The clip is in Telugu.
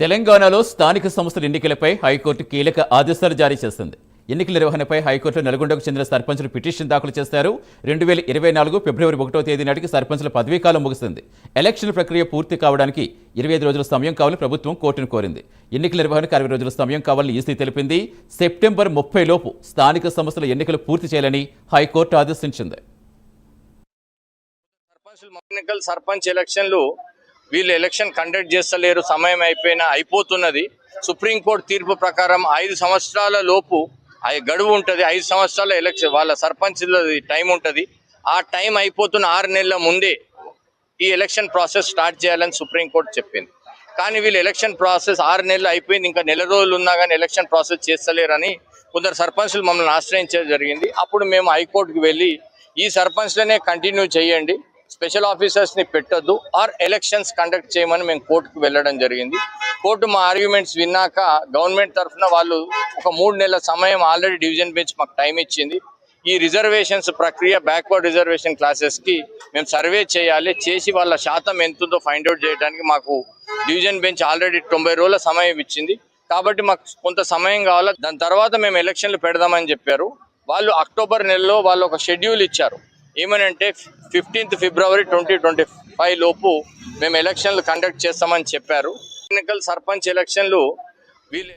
తెలంగాణలో స్థానిక సంస్థల ఎన్నికలపై హైకోర్టు కీలక ఆదేశాలు జారీ చేసింది. ఎన్నికల నిర్వహణపై హైకోర్టులో నల్గొండకు చెందిన సర్పంచులు పిటిషన్ దాఖలు చేశారు. 2024 ఫిబ్రవరి 1వ తేదీ నాటికి సర్పంచుల పదవీకాలం ముగిసింది. ఎలక్షన్ ప్రక్రియ పూర్తి కావడానికి 25 రోజుల సమయం కావాలని ప్రభుత్వం కోర్టును కోరింది. ఎన్నికల నిర్వహణకు 60 రోజుల సమయం కావాలని ఈసీ తెలిపింది. సెప్టెంబర్ 30 లోపు స్థానిక సంస్థల ఎన్నికలు పూర్తి చేయాలని హైకోర్టు ఆదేశించింది. సర్పంచ్ ఎలక్షన్లు వీళ్ళు ఎలక్షన్ కండక్ట్ చేస్తలేరు, సమయం అయిపోతున్నది. సుప్రీంకోర్టు తీర్పు ప్రకారం 5 సంవత్సరాల లోపు గడువు ఉంటుంది. 5 సంవత్సరాల ఎలక్షన్ వాళ్ళ సర్పంచ్ టైం ఉంటుంది. ఆ టైం అయిపోతున్న 6 నెలల ముందే ఈ ఎలక్షన్ ప్రాసెస్ స్టార్ట్ చేయాలని సుప్రీంకోర్టు చెప్పింది. కానీ వీళ్ళు ఎలక్షన్ ప్రాసెస్ 6 నెలలు అయిపోయింది, ఇంకా నెల రోజులు ఉన్నా కానీ ఎలక్షన్ ప్రాసెస్ చేస్తలేరని కొందరు సర్పంచ్లు మమ్మల్ని ఆశ్రయించడం జరిగింది. అప్పుడు మేము హైకోర్టుకు వెళ్ళి ఈ సర్పంచ్లనే కంటిన్యూ చేయండి, స్పెషల్ ఆఫీసర్స్ని పెట్టొద్దు, ఆర్ ఎలక్షన్స్ కండక్ట్ చేయమని మేము కోర్టుకు వెళ్ళడం జరిగింది. కోర్టు మా ఆర్గ్యుమెంట్స్ విన్నాక గవర్నమెంట్ తరఫున వాళ్ళు ఒక 3 నెలల సమయం ఆల్రెడీ డివిజన్ బెంచ్ మాకు టైం ఇచ్చింది. ఈ రిజర్వేషన్స్ ప్రక్రియ బ్యాక్వర్డ్ రిజర్వేషన్ క్లాసెస్కి మేము సర్వే చేయాలి, చేసి వాళ్ళ శాతం ఎంతుందో ఫైండ్ అవుట్ చేయడానికి మాకు డివిజన్ బెంచ్ ఆల్రెడీ 90 రోజుల సమయం ఇచ్చింది. కాబట్టి మాకు కొంత సమయం కావాలి, దాని తర్వాత మేము ఎలక్షన్లు పెడదామని చెప్పారు. వాళ్ళు అక్టోబర్ నెలలో వాళ్ళు ఒక షెడ్యూల్ ఇచ్చారు. ఏమనంటే 15th ఫిబ్రవరి 2025 లోపు మేము ఎలక్షన్లు కండక్ట్ చేస్తామని చెప్పారు. ఎన్నికల సర్పంచ్ ఎలక్షన్లు వీళ్ళు